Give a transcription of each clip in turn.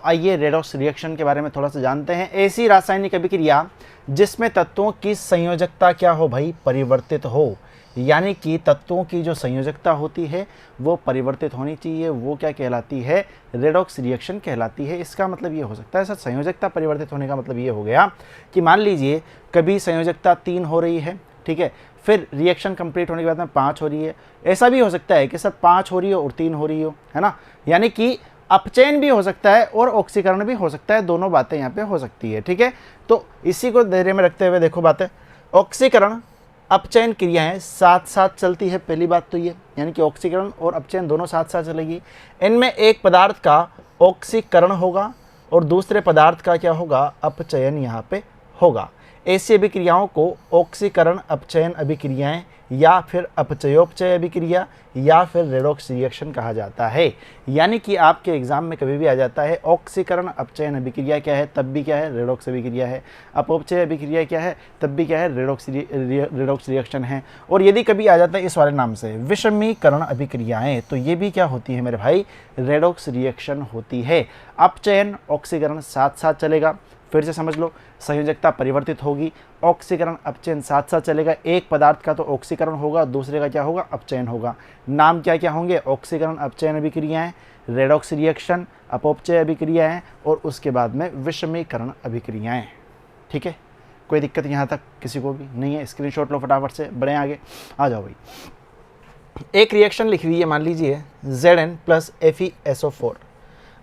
आइए redox reaction के बारे में थोड़ा सा जानते हैं। ऐसी रासायनिक अभिक्रिया जिसमें तत्वों की संयोजकता क्या हो भाई, परिवर्तित हो, यानी कि तत्वों की जो संयोजकता होती है वो परिवर्तित होनी चाहिए, वो क्या कहलाती है, रेडॉक्स रिएक्शन कहलाती है। इसका मतलब ये हो सकता है सर, संयोजकता परिवर्तित होने का मतलब ये हो गया कि मान लीजिए कभी संयोजकता 3 हो रही है, ठीक है, फिर रिएक्शन कंप्लीट होने के बाद में 5 हो रही है। ऐसा भी हो सकता है कि सर 5 हो रही हो और 3 हो रही हो, है ना, यानी कि अपचयन भी हो सकता है और ऑक्सीकरण भी हो सकता है, दोनों बातें यहाँ पे हो सकती है, ठीक है। तो इसी को धैर्य में रखते हुए देखो बातें, ऑक्सीकरण अपचयन क्रियाएं साथ साथ चलती है, पहली बात तो ये, यानी कि ऑक्सीकरण और अपचयन दोनों साथ साथ चलेगी। इनमें एक पदार्थ का ऑक्सीकरण होगा और दूसरे पदार्थ का क्या होगा, अपचयन यहाँ पे होगा। ऐसी अभिक्रियाओं को ऑक्सीकरण अपचयन अभिक्रियाएं या फिर अपचयोपचय अभिक्रिया या फिर रेडॉक्स रिएक्शन कहा जाता है। यानी कि आपके एग्जाम में कभी भी आ जाता है ऑक्सीकरण अपचयन अभिक्रिया क्या है, तब भी क्या है, रेडॉक्स अभिक्रिया है। अपचय अभिक्रिया क्या है, तब भी क्या है, रेडॉक्स रिएक्शन है। और यदि कभी आ जाता है इस वाले नाम से विषमीकरण अभिक्रियाएं, तो ये भी क्या होती है मेरे भाई, रेडॉक्स रिएक्शन होती है। अपचयन ऑक्सीकरण साथ साथ चलेगा, फिर से समझ लो, संयोजकता परिवर्तित होगी, ऑक्सीकरण अपचयन साथ साथ चलेगा। एक पदार्थ का तो ऑक्सीकरण होगा, दूसरे का क्या होगा, अपचयन होगा। नाम क्या क्या होंगे, ऑक्सीकरण अपचयन अभिक्रियाएं, रेडॉक्स रिएक्शन, अपचय अभिक्रियाएं और उसके बाद में विषमीकरण अभिक्रियाएं, ठीक है। कोई दिक्कत यहाँ तक किसी को भी नहीं है, स्क्रीनशॉट लो फटाफट से, बढ़े आगे, आ जाओ भाई। एक रिएक्शन लिखी हुई है, मान लीजिए Zn प्लस FeSO4।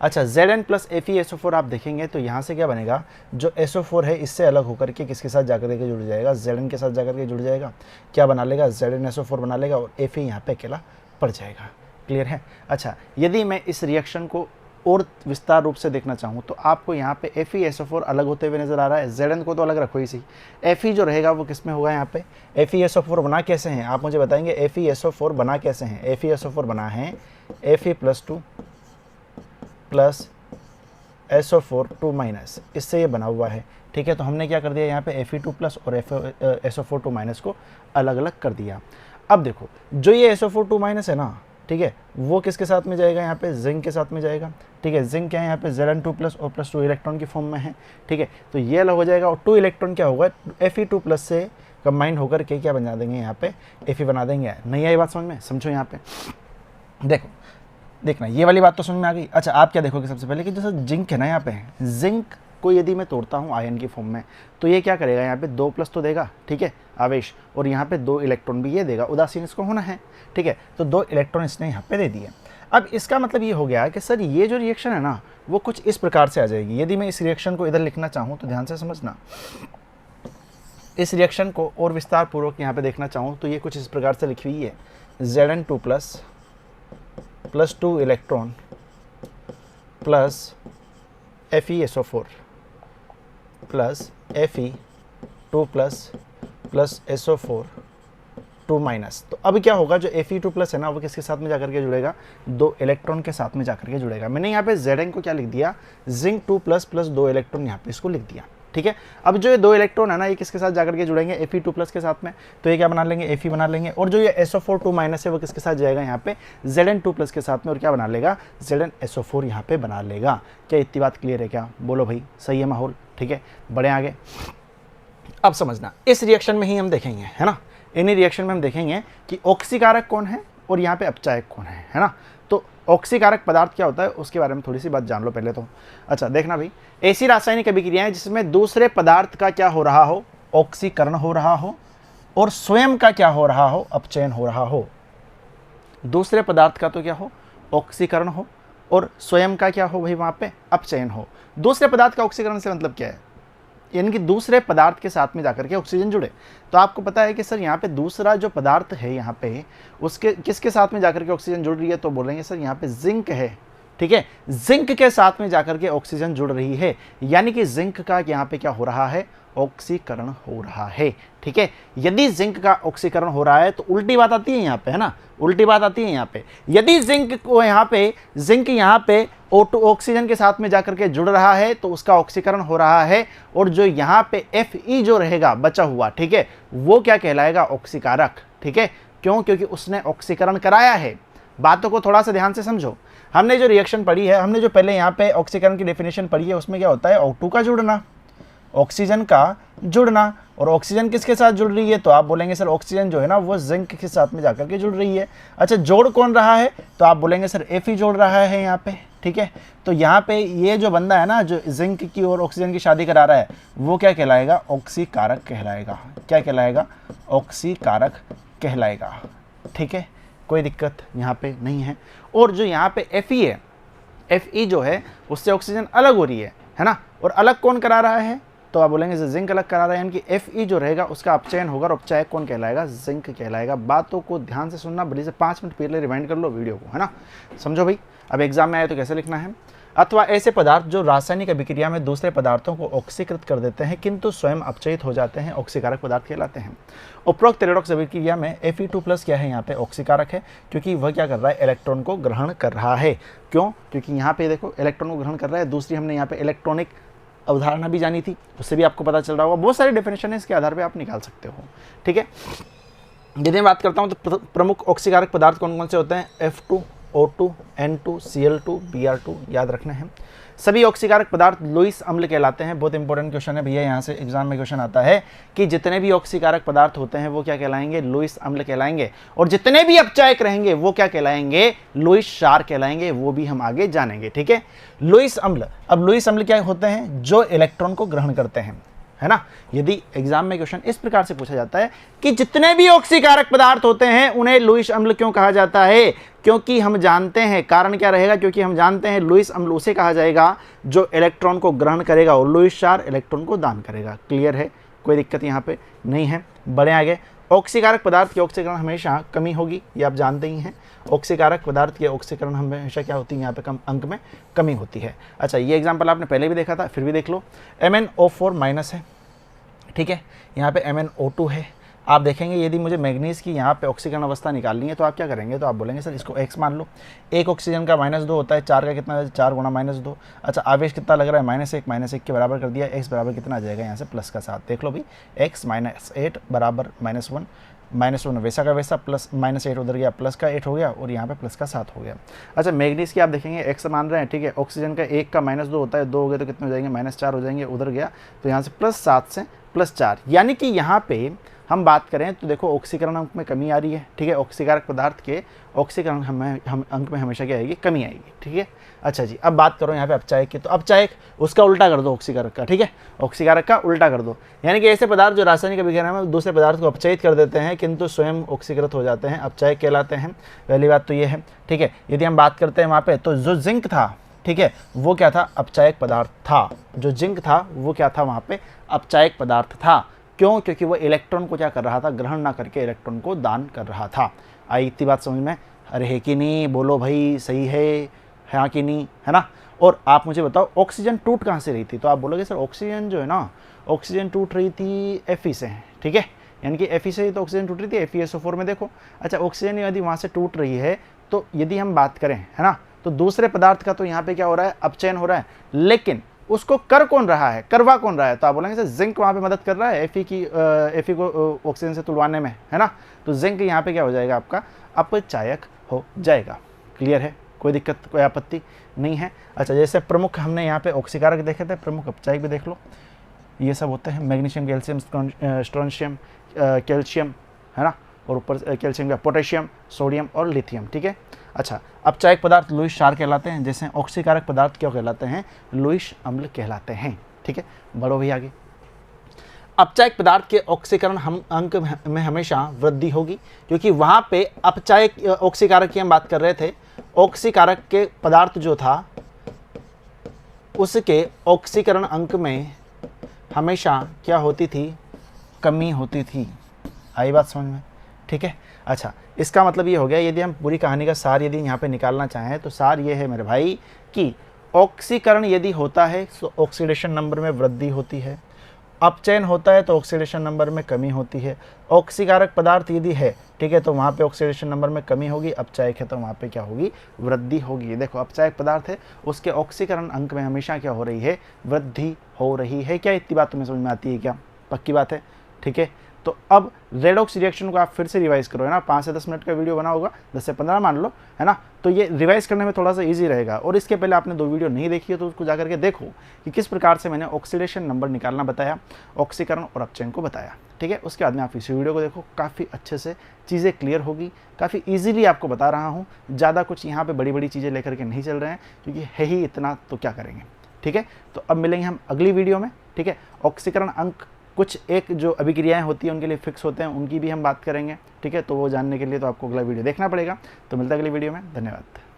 अच्छा, Zn प्लस FeSO4 आप देखेंगे तो यहाँ से क्या बनेगा, जो SO4 है इससे अलग होकर के किसके साथ जाकर के जुड़ जाएगा, Zn के साथ जाकर के जुड़ जाएगा, क्या बना लेगा, ZnSO4 बना लेगा और Fe यहाँ पे अकेला पड़ जाएगा। क्लियर है। अच्छा, यदि मैं इस रिएक्शन को और विस्तार रूप से देखना चाहूँ तो आपको यहाँ पे FeSO4 अलग होते हुए नजर आ रहा है, Zn को तो अलग रखो ही सही। Fe जो रहेगा वो किस में होगा, यहाँ पे FeSO4 बना कैसे हैं, आप मुझे बताएंगे FeSO4 बना कैसे हैं। FeSO4 बना है Fe+2 प्लस SO4 2 माइनस, इससे ये बना हुआ है, ठीक है। तो हमने क्या कर दिया यहाँ पे Fe2 प्लस और SO4 2 माइनस को अलग अलग कर दिया। अब देखो, जो ये SO4 2 माइनस है ना, ठीक है, वो किसके साथ में जाएगा, यहाँ पे जिंक के साथ में जाएगा, ठीक है। जिंक क्या है, यहाँ पे Zn2 प्लस और +2 इलेक्ट्रॉन की फॉर्म में है, ठीक है। तो ये अलग हो जाएगा और 2 इलेक्ट्रॉन क्या होगा, Fe2 प्लस से कंबाइंड होकर के क्या बना देंगे, यहाँ पे Fe बना देंगे। नहीं आई बात समझ में, समझो यहाँ पे देखो, देखना ये वाली बात तो समझ में आ गई। अच्छा, आप क्या देखोगे सबसे पहले कि जैसे जिंक है ना, यहाँ पे जिंक को यदि मैं तोड़ता हूँ आयन की फॉर्म में, तो ये क्या करेगा, यहाँ पे 2 प्लस तो देगा, ठीक है, आवेश, और यहाँ पे 2 इलेक्ट्रॉन भी ये देगा, उदासीन इसको होना है, ठीक है। तो 2 इलेक्ट्रॉन इसने यहाँ पे दे दिए। अब इसका मतलब ये हो गया कि सर ये जो रिएक्शन है ना वो कुछ इस प्रकार से आ जाएगी। यदि मैं इस रिएक्शन को इधर लिखना चाहूँ तो ध्यान से समझना, इस रिएक्शन को और विस्तार पूर्वक यहाँ पे देखना चाहूँ तो ये कुछ इस प्रकार से लिखी हुई है, Zn2 plus +2 electron plus FeSO4 plus Fe2 plus SO4 2 minus. तो अब क्या होगा, जो Fe2 प्लस है ना वो किसके साथ में जाकर के जुड़ेगा, 2 इलेक्ट्रॉन के साथ में जाकर के जुड़ेगा। मैंने यहाँ पे Zn को क्या लिख दिया, Zn2 प्लस 2 इलेक्ट्रॉन यहाँ पे इसको लिख दिया, ठीक है। अब जो ये 2 इलेक्ट्रॉन है ना ये किसके साथ जाकर के जुड़ेंगे, Fe2 प्लस के साथ में, तो ये क्या बना लेंगे, Fe बना लेंगे। और जो ये SO4 2 माइनस है वो किसके साथ जाएगा, यहाँ पे Zn2 प्लस के साथ में, और क्या बना लेगा, ZnSO4 यहाँ पे बना लेगा। क्या इतनी बात क्लियर है क्या, बोलो भाई, सही है माहौल, ठीक है, बढ़े आगे। अब समझना, इस रिएक्शन में ही हम देखेंगे, है ना, इन्हीं रिएक्शन में हम देखेंगे कि ऑक्सीकारक कौन है और यहाँ पे अपचायक कौन है ना। तो ऑक्सीकारक पदार्थ क्या होता है उसके बारे में थोड़ी सी बात जान लो पहले तो। अच्छा, देखना भाई, ऐसी रासायनिक अभिक्रियाएं जिसमें दूसरे पदार्थ का क्या हो रहा हो, ऑक्सीकरण हो रहा हो, और स्वयं का क्या हो रहा हो, अपचयन हो रहा हो। दूसरे पदार्थ का तो क्या हो, ऑक्सीकरण हो, और स्वयं का क्या हो भाई, वहां पे अपचयन हो। दूसरे पदार्थ का ऑक्सीकरण से मतलब क्या है, यानी कि दूसरे पदार्थ के साथ में जाकर के ऑक्सीजन जुड़े। तो आपको पता है कि सर यहाँ पे दूसरा जो पदार्थ है यहाँ पे उसके किसके साथ में जाकर के ऑक्सीजन जुड़ रही है, तो बोलेंगे सर यहाँ पे जिंक है, ठीक है, जिंक के साथ में जाकर के ऑक्सीजन जुड़ रही है, यानी कि जिंक का यहाँ पे क्या हो रहा है, ऑक्सीकरण हो रहा है, ठीक है। यदि जिंक का ऑक्सीकरण हो रहा है तो उल्टी बात आती है यहाँ पे, है ना, उल्टी बात आती है यहाँ पे। यदि जिंक यहाँ पे O2 ऑक्सीजन के साथ में जाकर के जुड़ रहा है तो उसका ऑक्सीकरण हो रहा है, और जो यहाँ पे Fe जो रहेगा बचा हुआ, ठीक है, वो क्या कहलाएगा, ऑक्सीकारक, ठीक है। क्यों, क्योंकि उसने ऑक्सीकरण कराया है। बातों को थोड़ा सा ध्यान से समझो। हमने जो रिएक्शन पढ़ी है, हमने जो पहले यहाँ पे ऑक्सीकरण की डेफिनेशन पढ़ी है, उसमें क्या होता है, O2 का जुड़ना, ऑक्सीजन का जुड़ना, और ऑक्सीजन किसके साथ जुड़ रही है, तो आप बोलेंगे सर ऑक्सीजन जो है ना वो जिंक के साथ में जाकर के जुड़ रही है। अच्छा, जोड़ कौन रहा है, तो आप बोलेंगे सर Fe जोड़ रहा है यहाँ पे, ठीक है। तो यहाँ पे ये जो बंदा है ना जो जिंक की और ऑक्सीजन की शादी करा रहा है, वो क्या कहलाएगा, ऑक्सीकारक कहलाएगा। क्या कहलाएगा, ऑक्सीकारक कहलाएगा, ठीक है, कोई दिक्कत यहाँ पे नहीं है। और जो यहाँ पे Fe है, Fe जो है उससे ऑक्सीजन अलग हो रही है ना, और अलग कौन करा रहा है, तो आप बोलेंगे जिंक अलग करा रहा है, यानी कि Fe जो रहेगा उसका अपचयन होगा, और अपचायक कौन कहलाएगा, जिंक कहलाएगा। बातों को ध्यान से सुनना, बड़ी से 5 मिनट पहले रिवाइंड कर लो वीडियो को, है ना, समझो भाई। अब एग्जाम में आए तो कैसे लिखना है, अथवा ऐसे पदार्थ जो रासायनिक अभिक्रिया में दूसरे पदार्थों को ऑक्सीकृत कर देते हैं किंतु स्वयं अपचयित हो जाते हैं, ऑक्सीकारक पदार्थ कहलाते हैं। उपरोक्त रेडॉक्स अभिक्रिया में Fe2+ क्या है, यहाँ पे ऑक्सीकारक है, क्योंकि वह क्या कर रहा है, इलेक्ट्रॉन को ग्रहण कर रहा है। क्यों, क्योंकि यहाँ पे देखो इलेक्ट्रॉन को ग्रहण कर रहा है। दूसरी हमने यहाँ पे इलेक्ट्रॉनिक अवधारणा भी जानी थी, उससे भी आपको पता चल रहा होगा। बहुत सारी डेफिनेशन है, इसके आधार पे आप निकाल सकते हो, ठीक है। यदि मैं बात करता हूँ तो प्रमुख ऑक्सीकारक पदार्थ कौन कौन से होते हैं, F2, O2, N2, Cl2, Br2 याद रखना है। सभी ऑक्सीकारक पदार्थ लुईस अम्ल कहलाते हैं। बहुत इंपॉर्टेंट क्वेश्चन है भैया, यहाँ से एग्जाम में क्वेश्चन आता है कि जितने भी ऑक्सीकारक पदार्थ होते हैं वो क्या कहलाएंगे, लुईस अम्ल कहलाएंगे, और जितने भी अपचायक रहेंगे वो क्या कहलाएंगे, लुईस क्षार कहलाएंगे। वो भी हम आगे जानेंगे, ठीक है। लुईस अम्ल, अब लुईस अम्ल क्या होते हैं, जो इलेक्ट्रॉन को ग्रहण करते हैं, है ना। यदि एग्जाम में क्वेश्चन इस प्रकार से पूछा जाता है कि जितने भी ऑक्सीकारक पदार्थ होते हैं उन्हें लुईस अम्ल क्यों कहा जाता है, क्योंकि हम जानते हैं, कारण क्या रहेगा, क्योंकि हम जानते हैं लुईस अम्ल उसे कहा जाएगा जो इलेक्ट्रॉन को ग्रहण करेगा और लुईस क्षार इलेक्ट्रॉन को दान करेगा। क्लियर है, कोई दिक्कत यहाँ पे नहीं है। बढ़े आगे। ऑक्सीकारक पदार्थ की ऑक्सीकरण हमेशा कमी होगी, ये आप जानते ही हैं। ऑक्सीकारक पदार्थ की ऑक्सीकरण हमेशा क्या होती है, यहाँ पे कम अंक में कमी होती है। अच्छा, ये एग्जाम्पल आपने पहले भी देखा था, फिर भी देख लो। MnO4- है, ठीक है, यहाँ पे MnO2 है। आप देखेंगे यदि मुझे मैग्नीज की यहाँ पे ऑक्सीकरण अवस्था निकालनी है तो आप क्या करेंगे, तो आप बोलेंगे सर इसको x मान लो। एक ऑक्सीजन का -2 होता है, 4 का कितना है, 4 गुणा -2। अच्छा, आवेश कितना लग रहा है, -1 के बराबर कर दिया। x बराबर कितना आ जाएगा, यहाँ से प्लस का 7 देख लो भाई, x -8 बराबर -1 वैसा का वैसा, प्लस -8 उधर गया, प्लस का 8 हो गया, और यहाँ पे प्लस का 7 हो गया। अच्छा, मैग्नीज की आप देखेंगे x मान रहे हैं, ठीक है। ऑक्सीजन का 1 का -2 होता है, 2 हो गए तो कितने हो जाएंगे, -4 हो जाएंगे, उधर गया तो यहाँ से +7 से +4, यानी कि यहाँ पे हम बात करें तो देखो ऑक्सीकरण अंक में कमी आ रही है, ठीक है। ऑक्सीकारक पदार्थ के ऑक्सीकरण हम अंक में हमेशा क्या आएगी, कमी आएगी, ठीक है। अच्छा जी, अब बात करो यहाँ पे अपचायक की, तो अपचायक उसका उल्टा कर दो ऑक्सीकारक का, ठीक है। ऑक्सीकारक का उल्टा कर दो, यानी कि ऐसे पदार्थ जो रासायनिक अभिक्रिया में दूसरे पदार्थ को अपचयित कर देते हैं किंतु स्वयं ऑक्सीकृत हो जाते हैं, अपचायक कहलाते हैं। पहली बात तो ये है, ठीक है। यदि हम बात करते हैं वहाँ पे, तो जो जिंक था, ठीक है, वो क्या था, अपचायक पदार्थ था। जो जिंक था वो क्या था, वहाँ पे अपचायक पदार्थ था। क्यों, क्योंकि वो इलेक्ट्रॉन को क्या कर रहा था, ग्रहण ना करके इलेक्ट्रॉन को दान कर रहा था। आई इतनी बात समझ में, अरे है कि नहीं, बोलो भाई, सही है हाँ कि नहीं, है ना। और आप मुझे बताओ ऑक्सीजन टूट कहाँ से रही थी, तो आप बोलोगे सर ऑक्सीजन जो है ना, ऑक्सीजन टूट रही थी Fe से, ठीक है, यानी कि Fe से तो ऑक्सीजन टूट रही थी FeSO4 में। देखो, अच्छा, ऑक्सीजन यदि वहाँ से टूट रही है तो यदि हम बात करें, है ना, तो दूसरे पदार्थ का तो यहाँ पे क्या हो रहा है, अपचयन हो रहा है, लेकिन उसको कर कौन रहा है, करवा कौन रहा है, तो आप बोलेंगे सर जिंक वहाँ पे मदद कर रहा है Fe को ऑक्सीजन से तुड़वाने में, है ना। तो जिंक यहाँ पे क्या हो जाएगा, आपका अपचायक हो जाएगा। क्लियर है, कोई दिक्कत, कोई आपत्ति नहीं है। अच्छा, जैसे प्रमुख हमने यहाँ पे ऑक्सीकारक देखे थे, प्रमुख अपचायक भी देख लो। ये सब होते हैं मैग्नीशियम, कैल्शियम, स्ट्रोंशियम, कैल्शियम, है ना, और ऊपर कैल्शियम का पोटेशियम, सोडियम और लिथियम, ठीक है। अच्छा, अपचायक पदार्थ लुईस क्षार कहलाते हैं, जैसे ऑक्सीकारक पदार्थ क्या कहलाते हैं, लुईस अम्ल कहलाते हैं, ठीक है। बढ़ो भी आगे। अपचायक पदार्थ के ऑक्सीकरण हम अंक में हमेशा वृद्धि होगी, क्योंकि वहाँ पे अपचायक ऑक्सीकारक की हम बात कर रहे थे। ऑक्सीकारक के पदार्थ जो था उसके ऑक्सीकरण अंक में हमेशा क्या होती थी, कमी होती थी। आई बात समझ में, ठीक है। अच्छा, इसका मतलब ये हो गया, यदि हम पूरी कहानी का सार यदि यहाँ पे निकालना चाहें तो सार ये है मेरे भाई कि ऑक्सीकरण यदि होता है तो ऑक्सीडेशन नंबर में वृद्धि होती है, अपचयन होता है तो ऑक्सीडेशन नंबर में कमी होती है। ऑक्सीकारक पदार्थ यदि है, ठीक है, तो वहाँ पे ऑक्सीडेशन नंबर में कमी होगी, अपचायक है तो वहाँ पे क्या होगी, वृद्धि होगी। देखो, अपचायक पदार्थ है उसके ऑक्सीकरण अंक में हमेशा क्या हो रही है, वृद्धि हो रही है। क्या इतनी बात तुम्हें समझ में आती है क्या, पक्की बात है, ठीक है। तो अब रेडॉक्स रिएक्शन को आप फिर से रिवाइज करो, है ना, 5 से 10 मिनट का वीडियो बना होगा, 10 से 15 मान लो, है ना, तो ये रिवाइज करने में थोड़ा सा ईजी रहेगा। और इसके पहले आपने 2 वीडियो नहीं देखी है तो उसको जाकर के देखो कि किस प्रकार से मैंने ऑक्सीडेशन नंबर निकालना बताया, ऑक्सीकरण और अपचयन को बताया, ठीक है। उसके बाद में आप इस वीडियो को देखो, काफ़ी अच्छे से चीज़ें क्लियर होगी, काफ़ी ईजिली आपको बता रहा हूँ, ज़्यादा कुछ यहाँ पे बड़ी बड़ी चीज़ें लेकर के नहीं चल रहे हैं, क्योंकि है ही इतना तो क्या करेंगे, ठीक है। तो अब मिलेंगे हम अगली वीडियो में, ठीक है। ऑक्सीकरण अंक कुछ एक जो अभिक्रियाएं होती हैं उनके लिए फिक्स होते हैं, उनकी भी हम बात करेंगे, ठीक है। तो वो जानने के लिए तो आपको अगला वीडियो देखना पड़ेगा। तो मिलता है अगली वीडियो में, धन्यवाद।